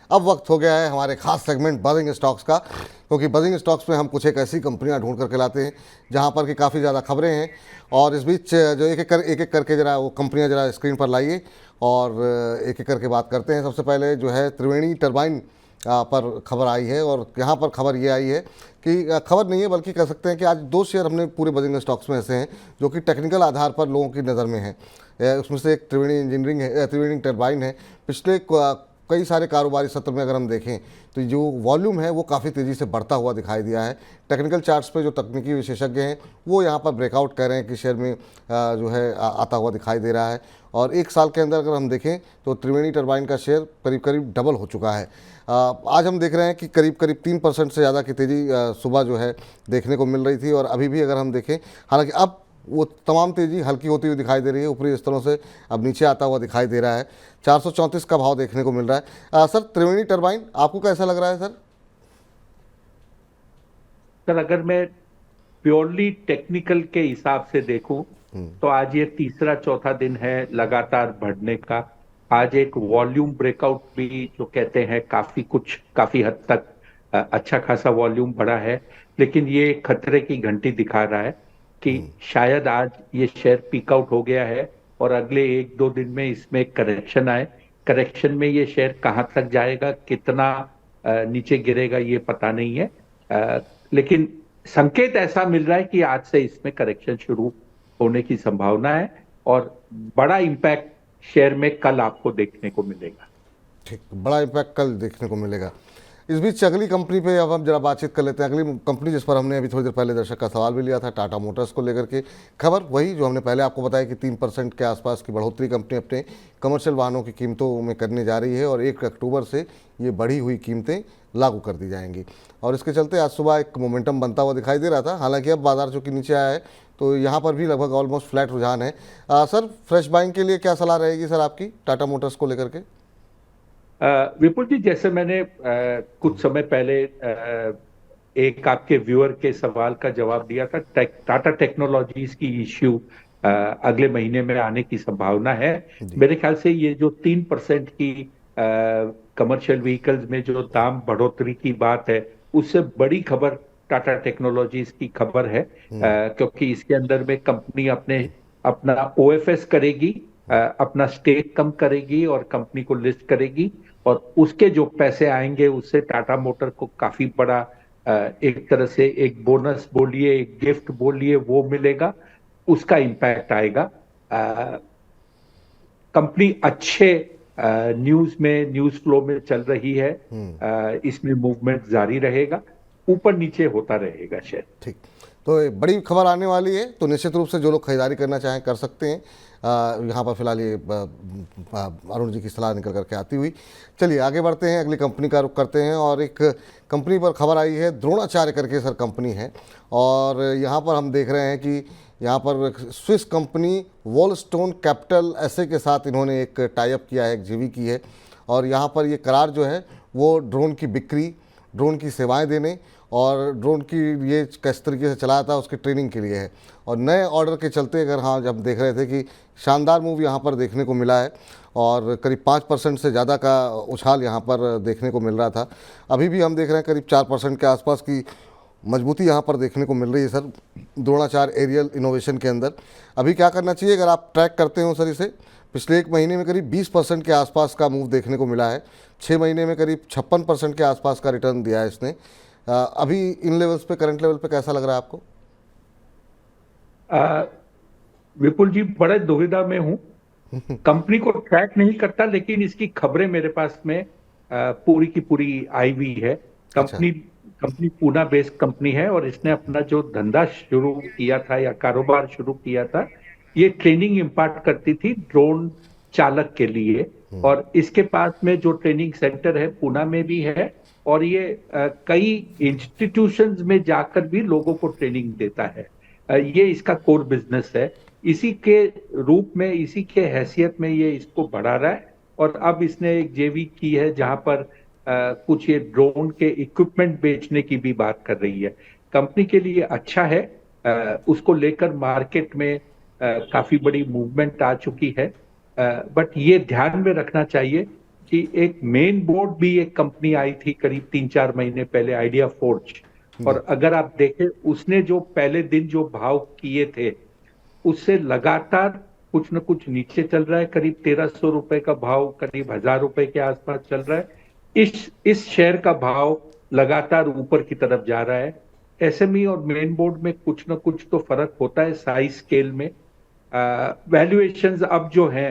अब वक्त हो गया है हमारे खास सेगमेंट बजिंग स्टॉक्स का, क्योंकि बजिंग स्टॉक्स में हम कुछ एक ऐसी कंपनियां ढूंढ करके लाते हैं जहां पर कि काफ़ी ज़्यादा खबरें हैं। और इस बीच जो एक एक करके जरा वो कंपनियां जरा स्क्रीन पर लाइए और एक एक करके बात करते हैं। सबसे पहले जो है त्रिवेणी टरबाइन पर खबर आई है, और यहाँ पर खबर ये आई है कि खबर नहीं है बल्कि कह सकते हैं कि आज दो शेयर हमने पूरे बजिंग स्टॉक्स में ऐसे हैं जो कि टेक्निकल आधार पर लोगों की नज़र में हैं। उसमें से एक त्रिवेणी इंजीनियरिंग है, त्रिवेणी टरबाइन है। पिछले कई सारे कारोबारी सत्र में अगर हम देखें तो जो वॉल्यूम है वो काफ़ी तेज़ी से बढ़ता हुआ दिखाई दिया है। टेक्निकल चार्ट्स पे जो तकनीकी विशेषज्ञ हैं वो यहाँ पर ब्रेकआउट कर रहे हैं कि शेयर में जो है आता हुआ दिखाई दे रहा है। और एक साल के अंदर अगर हम देखें तो त्रिवेणी टरबाइन का शेयर करीब करीब डबल हो चुका है। आज हम देख रहे हैं कि करीब करीब 3% से ज़्यादा की तेज़ी सुबह जो है देखने को मिल रही थी, और अभी भी अगर हम देखें, हालांकि अब वो तमाम तेज़ी हल्की होती हुई दिखाई दे रही है, ऊपरी स्तरों से अब नीचे आता हुआ दिखाई दे रहा है। 434 का भाव देखने को मिल रहा है। सर, त्रिवेणी टरबाइन आपको कैसा लग रहा है सर? सर, अगर मैं प्योरली टेक्निकल के हिसाब से देखूं तो आज ये तीसरा चौथा दिन है लगातार बढ़ने का। आज एक वॉल्यूम ब्रेकआउट भी जो कहते हैं काफी हद तक अच्छा खासा वॉल्यूम बढ़ा है, लेकिन ये खतरे की घंटी दिखा रहा है कि शायद आज ये शेयर पीक आउट हो गया है और अगले एक दो दिन में इसमें करेक्शन आए। करेक्शन में ये शेयर कहां तक जाएगा, कितना नीचे गिरेगा, ये पता नहीं है। लेकिन संकेत ऐसा मिल रहा है कि आज से इसमें करेक्शन शुरू होने की संभावना है और बड़ा इंपैक्ट शेयर में कल आपको देखने को मिलेगा। ठीक, बड़ा इम्पैक्ट कल देखने को मिलेगा। इस बीच अगली कंपनी पे अब हम जरा बातचीत कर लेते हैं। अगली कंपनी जिस पर हमने अभी थोड़ी देर पहले दर्शक का सवाल भी लिया था, टाटा मोटर्स को लेकर के खबर, वही जो हमने पहले आपको बताया कि 3% के आसपास की बढ़ोतरी कंपनी अपने कमर्शियल वाहनों की कीमतों में करने जा रही है, और 1 अक्टूबर से ये बढ़ी हुई कीमतें लागू कर दी जाएंगी। और इसके चलते आज सुबह एक मोमेंटम बनता हुआ दिखाई दे रहा था। हालांकि अब बाजार चूँकि नीचे आया है तो यहाँ पर भी लगभग ऑलमोस्ट फ्लैट रुझान है। सर, फ्रेश बाइंग के लिए क्या सलाह रहेगी सर आपकी टाटा मोटर्स को लेकर के? विपुल जी, जैसे मैंने कुछ समय पहले एक आपके व्यूअर के सवाल का जवाब दिया था, टाटा टेक्नोलॉजीज की इश्यू अगले महीने में आने की संभावना है। मेरे ख्याल से ये जो 3% की कमर्शियल व्हीकल्स में जो दाम बढ़ोतरी की बात है, उससे बड़ी खबर टाटा टेक्नोलॉजीज की खबर है, क्योंकि इसके अंदर में कंपनी अपना ओएफएस करेगी, अपना स्टेक कम करेगी और कंपनी को लिस्ट करेगी, और उसके जो पैसे आएंगे उससे टाटा मोटर को काफी बड़ा एक तरह से एक बोनस बोलिए, एक गिफ्ट बोलिए, वो मिलेगा, उसका इंपैक्ट आएगा। कंपनी अच्छे न्यूज फ्लो में चल रही है, इसमें मूवमेंट जारी रहेगा, ऊपर नीचे होता रहेगा शेयर। ठीक, तो बड़ी खबर आने वाली है, तो निश्चित रूप से जो लोग खरीदारी करना चाहें कर सकते हैं। यहाँ पर फिलहाल ये अरुण जी की सलाह निकल करके आती हुई। चलिए आगे बढ़ते हैं, अगली कंपनी का रुख करते हैं, और एक कंपनी पर खबर आई है, द्रोणाचार्य करके सर कंपनी है। और यहाँ पर हम देख रहे हैं कि यहाँ पर स्विस कंपनी वॉलस्टोन कैपिटल ऐसे के साथ इन्होंने एक टाई अप किया है, एक जीवी की है। और यहाँ पर ये करार जो है वो ड्रोन की बिक्री, ड्रोन की सेवाएं देने और ड्रोन की ये किस तरीके से चलाया था उसकी ट्रेनिंग के लिए है। और नए ऑर्डर के चलते अगर हाँ, जब देख रहे थे कि शानदार मूव यहाँ पर देखने को मिला है, और करीब 5% से ज़्यादा का उछाल यहाँ पर देखने को मिल रहा था। अभी भी हम देख रहे हैं करीब 4% के आसपास की मजबूती यहाँ पर देखने को मिल रही है सर द्रोणाचार्य एरियल इनोवेशन के अंदर। अभी क्या करना चाहिए अगर आप ट्रैक करते हो सर इसे? पिछले एक महीने में करीब 20% के आसपास का मूव देखने को मिला है, 6 महीने में करीब 56% के आसपास का रिटर्न दिया है इसने। अभी इन लेवल्स पे, करंट लेवल पे कैसा लग रहा है आपको? विपुल जी, बड़े दुविधा में हूं। कंपनी को ट्रैक नहीं करता, लेकिन इसकी खबरें मेरे पास में पूरी की पूरी आई हुई है। अच्छा। कंपनी पूना बेस्ड कंपनी है और इसने अपना जो धंधा शुरू किया था या कारोबार शुरू किया था, ये ट्रेनिंग इम्पार्ट करती थी ड्रोन चालक के लिए, और इसके पास में जो ट्रेनिंग सेंटर है पूना में भी है, और ये कई इंस्टीट्यूशंस में जाकर भी लोगों को ट्रेनिंग देता है। ये इसका कोर बिजनेस है। इसी के रूप में, इसी के हैसियत में ये इसको बढ़ा रहा है, और अब इसने एक जेवी की है जहां पर कुछ ये ड्रोन के इक्विपमेंट बेचने की भी बात कर रही है। कंपनी के लिए अच्छा है, उसको लेकर मार्केट में काफी बड़ी मूवमेंट आ चुकी है, बट ये ध्यान में रखना चाहिए कि एक मेन बोर्ड भी एक कंपनी आई थी करीब 3-4 महीने पहले, आइडिया फोर्ज। जी। और अगर आप देखें, उसने जो पहले दिन जो भाव किए थे उससे लगातार कुछ न कुछ नीचे चल रहा है। करीब 1300 रुपए का भाव, करीब 1000 रुपए के आसपास चल रहा है। इस शेयर का भाव लगातार ऊपर की तरफ जा रहा है। एसएमई और मेन बोर्ड में कुछ न कुछ तो फर्क होता है साइज स्केल में। वैल्यूएशंस अब जो है,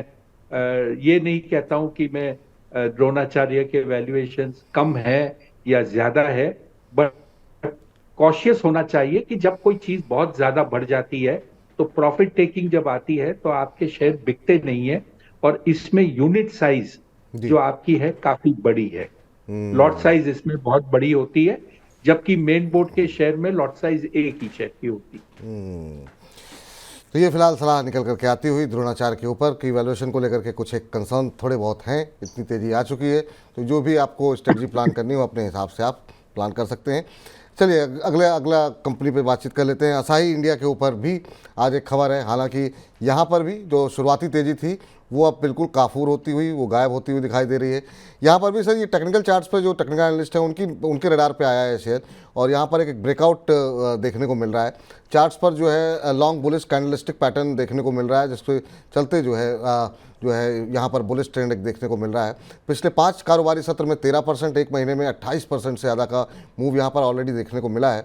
ये नहीं कहता हूं कि मैं द्रोणाचार्य के वैल्यूएशंस कम है या ज्यादा है, बट कॉशियस होना चाहिए कि जब कोई चीज बहुत ज्यादा बढ़ जाती है तो प्रॉफिट टेकिंग जब आती है तो आपके शेयर बिकते नहीं है। और इसमें यूनिट साइज जी। जो आपकी है काफी बड़ी है। लॉट हम्म। साइज इसमें बहुत बड़ी होती है, जबकि मेन बोर्ड के शेयर में लॉट साइज एक ही शेयर की होती है। हम्म। तो ये फिलहाल सलाह निकल करके आती हुई द्रोणाचार्य के ऊपर कि वैल्यूएशन को लेकर के कुछ एक कंसर्न थोड़े बहुत हैं, इतनी तेज़ी आ चुकी है, तो जो भी आपको स्ट्रेटजी प्लान करनी हो अपने हिसाब से आप प्लान कर सकते हैं। चलिए अगले अगला कंपनी पे बातचीत कर लेते हैं। असाही इंडिया के ऊपर भी आज एक खबर है। हालांकि यहाँ पर भी जो शुरुआती तेज़ी थी वो अब बिल्कुल काफूर होती हुई, वो गायब होती हुई दिखाई दे रही है। यहाँ पर भी सर ये टेक्निकल चार्ट्स पे जो टेक्निकल एनालिस्ट हैं उनके रडार पे आया है शेयर, और यहाँ पर एक ब्रेकआउट देखने को मिल रहा है। चार्ट्स पर जो है लॉन्ग बुलिश कैंडलस्टिक पैटर्न देखने को मिल रहा है, जिसके चलते जो है यहाँ पर बुलिश ट्रेंड एक देखने को मिल रहा है। पिछले 5 कारोबारी सत्र में 13%, एक महीने में 28% से ज़्यादा का मूव यहाँ पर ऑलरेडी देखने को मिला है।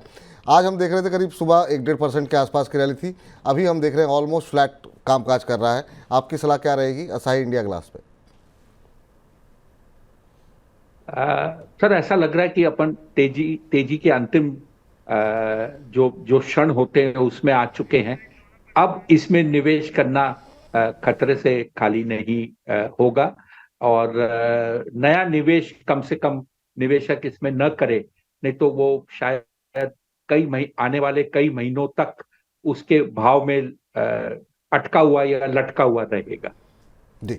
आज हम देख रहे थे करीब सुबह 1-1.5% के आसपास की रैली थी, अभी हम देख रहे हैं ऑलमोस्ट फ्लैट कामकाज कर रहा है। आपकी सलाह क्या रहेगी असाही इंडिया ग्लास पे? सर, ऐसा लग रहा है कि अपन तेजी के अंतिम जो जो क्षण होते हैं उसमें आ चुके हैं। अब इसमें निवेश करना खतरे से खाली नहीं होगा। और नया निवेश कम से कम निवेशक इसमें न करे, नहीं तो वो शायद आने वाले कई महीनों तक उसके भाव में अटका हुआ या लटका हुआ रहेगा। जी।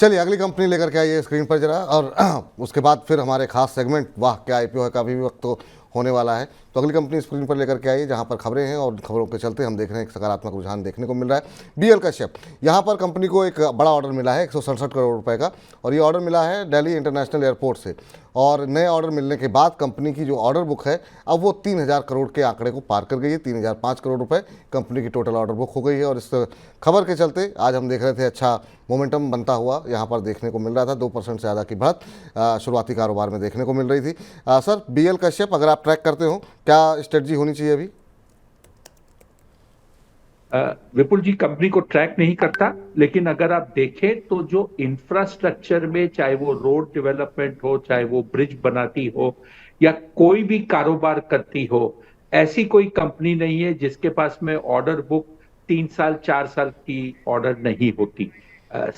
चलिए अगली कंपनी लेकर के आइए स्क्रीन पर जरा, और उसके बाद फिर हमारे खास सेगमेंट वाह क्या आईपीओ है का भी वक्त तो होने वाला है। तो अगली कंपनी स्क्रीन पर लेकर के आइए जहां पर खबरें हैं, और खबरों के चलते हम देख रहे हैं एक सकारात्मक रुझान देखने को मिल रहा है। बीएल कश्यप, यहाँ पर कंपनी को एक बड़ा ऑर्डर मिला है 167 करोड़ रुपए का, और ये ऑर्डर मिला है दिल्ली इंटरनेशनल एयरपोर्ट से। और नए ऑर्डर मिलने के बाद कंपनी की जो ऑर्डर बुक है अब वो 3000 करोड़ के आंकड़े को पार कर गई है। 3005 करोड़ रुपए कंपनी की टोटल ऑर्डर बुक हो गई है, और इस खबर के चलते आज हम देख रहे थे अच्छा मोमेंटम बनता हुआ यहाँ पर देखने को मिल रहा था। 2% से ज़्यादा की बढ़त शुरुआती कारोबार में देखने को मिल रही थी। सर बीएल कश्यप अगर आप ट्रैक करते हो, क्या स्ट्रेटजी होनी चाहिए अभी? विपुल जी, कंपनी को ट्रैक नहीं करता, लेकिन अगर आप देखें तो जो इंफ्रास्ट्रक्चर में, चाहे वो रोड डेवलपमेंट हो, चाहे वो ब्रिज बनाती हो, या कोई भी कारोबार करती हो, ऐसी कोई कंपनी नहीं है जिसके पास में ऑर्डर बुक 3 साल 4 साल की ऑर्डर नहीं होती।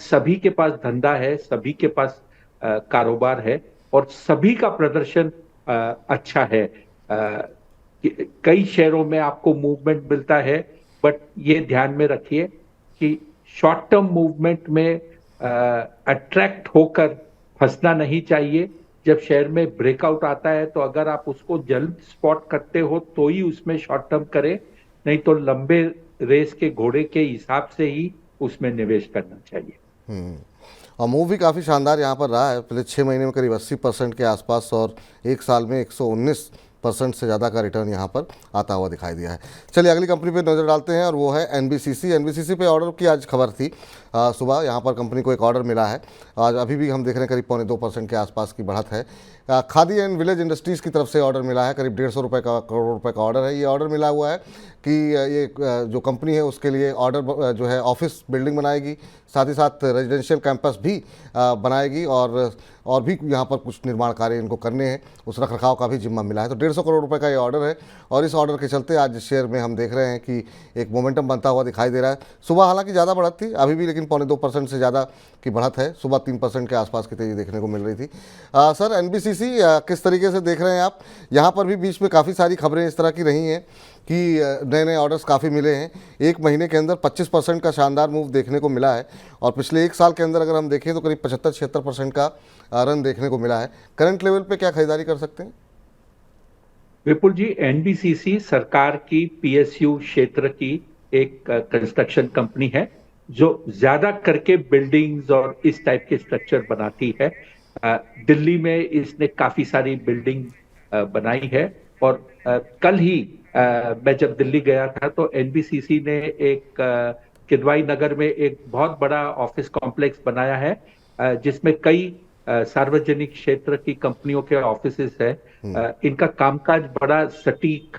सभी के पास धंधा है, सभी के पास कारोबार है, और सभी का प्रदर्शन अच्छा है। कई शेयरों में आपको मूवमेंट मिलता है, बट ये ध्यान में रखिए कि शॉर्ट टर्म मूवमेंट में अट्रैक्ट होकर फंसना नहीं चाहिए। जब शेयर में ब्रेकआउट आता है तो अगर आप उसको जल्द स्पॉट करते हो तो ही उसमें शॉर्ट टर्म करें, नहीं तो लंबे रेस के घोड़े के हिसाब से ही उसमें निवेश करना चाहिए। और मूव भी काफ़ी शानदार यहाँ पर रहा है। पिछले 6 महीने में करीब 80% के आसपास, और एक साल में 119% से ज़्यादा का रिटर्न यहाँ पर आता हुआ दिखाई दिया है। चलिए अगली कंपनी पे नज़र डालते हैं, और वो है एनबीसीसी। एनबीसीसी पे ऑर्डर की आज खबर थी सुबह, यहाँ पर कंपनी को एक ऑर्डर मिला है। आज अभी भी हम देख रहे हैं करीब 2.25% के आसपास की बढ़त है। खादी एंड विलेज इंडस्ट्रीज़ की तरफ से ऑर्डर मिला है, करीब 150 करोड़ रुपए का ऑर्डर है। ये ऑर्डर मिला हुआ है कि ये जो कंपनी है उसके लिए ऑर्डर जो है ऑफिस बिल्डिंग बनाएगी, साथ ही साथ रेजिडेंशियल कैंपस भी बनाएगी, और भी यहाँ पर कुछ निर्माण कार्य इनको करने हैं, उस रखरखाव का भी जिम्मा मिला है। तो 150 करोड़ रुपए का ये ऑर्डर है, और इस ऑर्डर के चलते आज शेयर में हम देख रहे हैं कि एक मोमेंटम बनता हुआ दिखाई दे रहा है। सुबह हालांकि ज़्यादा बढ़त थी, अभी भी लेकिन 2.25% से ज़्यादा की बढ़त है। सुबह 3% के आसपास की तेज़ी देखने को मिल रही थी। सर एनबीसीसी किस तरीके से देख रहे हैं आप? यहाँ पर भी बीच में काफ़ी सारी खबरें इस तरह की रही हैं कि नए नए ऑर्डर्स काफ़ी मिले हैं। एक महीने के अंदर 25% का शानदार मूव देखने को मिला है, और पिछले एक साल के अंदर अगर हम देखें तो करीब 75-76% का रन देखने को मिला है। करंट लेवल पे क्या खरीदारी कर सकते हैं? विपुल जी, एनबीसीसी सरकार की पीएसयू क्षेत्र की एक कंस्ट्रक्शन कंपनी है जो ज्यादा करके बिल्डिंग्स और इस टाइप के स्ट्रक्चर बनाती है। दिल्ली में इसने काफी सारी बिल्डिंग बनाई है। और कल ही मैं जब दिल्ली गया था तो एनबीसीसी ने एक किदवाई नगर में एक बहुत बड़ा ऑफिस कॉम्प्लेक्स बनाया है, जिसमें कई सार्वजनिक क्षेत्र की कंपनियों के ऑफिसेस है। इनका कामकाज बड़ा सटीक,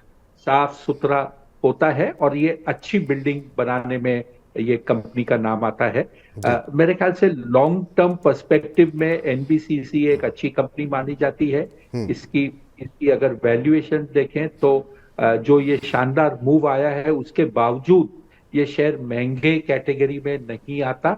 साफ सुथरा होता है और ये अच्छी बिल्डिंग बनाने में ये कंपनी का नाम आता है। मेरे ख्याल से लॉन्ग टर्म पर्सपेक्टिव में एनबीसीसी एक अच्छी कंपनी मानी जाती है। इसकी इसकी अगर वैल्यूएशन देखें तो जो ये शानदार मूव आया है उसके बावजूद ये शेयर महंगे कैटेगरी में नहीं आता।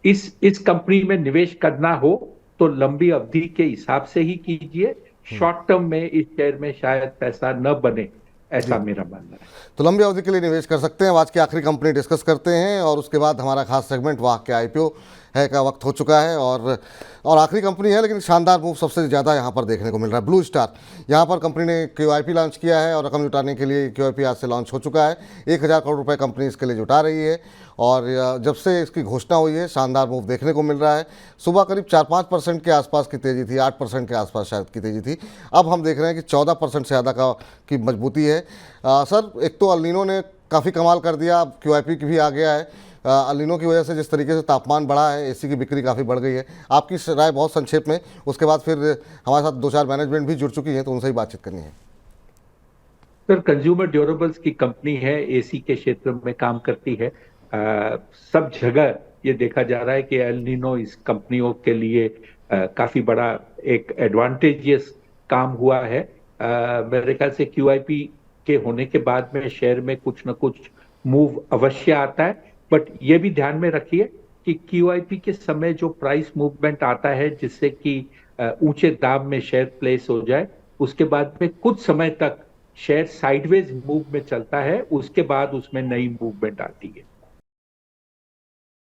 इस कंपनी में निवेश करना हो तो लंबी अवधि के हिसाब से ही कीजिए, शॉर्ट टर्म में इस शेयर में शायद पैसा न बने, ऐसा मेरा मानना है। तो लंबी अवधि के लिए निवेश कर सकते हैं। आज की आखिरी कंपनी डिस्कस करते हैं और उसके बाद हमारा खास सेगमेंट वहाँ के आईपीओ है का वक्त हो चुका है। और आखिरी कंपनी है लेकिन शानदार मूव सबसे ज़्यादा यहाँ पर देखने को मिल रहा है। ब्लू स्टार, यहाँ पर कंपनी ने QIP लॉन्च किया है और रकम जुटाने के लिए QIP आज से लॉन्च हो चुका है। 1000 करोड़ रुपए कंपनी इसके लिए जुटा रही है और जब से इसकी घोषणा हुई है शानदार मूव देखने को मिल रहा है। सुबह करीब 4-5% के आसपास की तेज़ी थी, 8% के आसपास शायद की तेज़ी थी। अब हम देख रहे हैं कि 14% से ज़्यादा की मजबूती है। सर, एक तो अल नीनो ने काफ़ी कमाल कर दिया, अब QIP की भी आ गया है। अल नीनो की वजह से जिस तरीके से तापमान बढ़ा है, एसी की बिक्री काफ़ी बढ़ गई है। आपकी राय बहुत संक्षेप में, उसके बाद फिर हमारे साथ 2-4 मैनेजमेंट भी जुड़ चुकी हैं तो उनसे ही बातचीत करनी है। सर, कंज्यूमर ड्यूरेबल्स की कंपनी है, एसी के क्षेत्र में काम करती है। सब जगह ये देखा जा रहा है कि एल नीनो इस कंपनियों के लिए काफी बड़ा एक एडवांटेजियस काम हुआ है। मेरे ख्याल से QIP के होने के बाद में शेयर में कुछ न कुछ मूव अवश्य आता है, बट ये भी ध्यान में रखिए कि QIP के समय जो प्राइस मूवमेंट आता है जिससे कि ऊंचे दाम में शेयर प्लेस हो जाए, उसके बाद में कुछ समय तक शेयर साइडवेज मूव में चलता है, उसके बाद उसमें नई मूवमेंट आती है।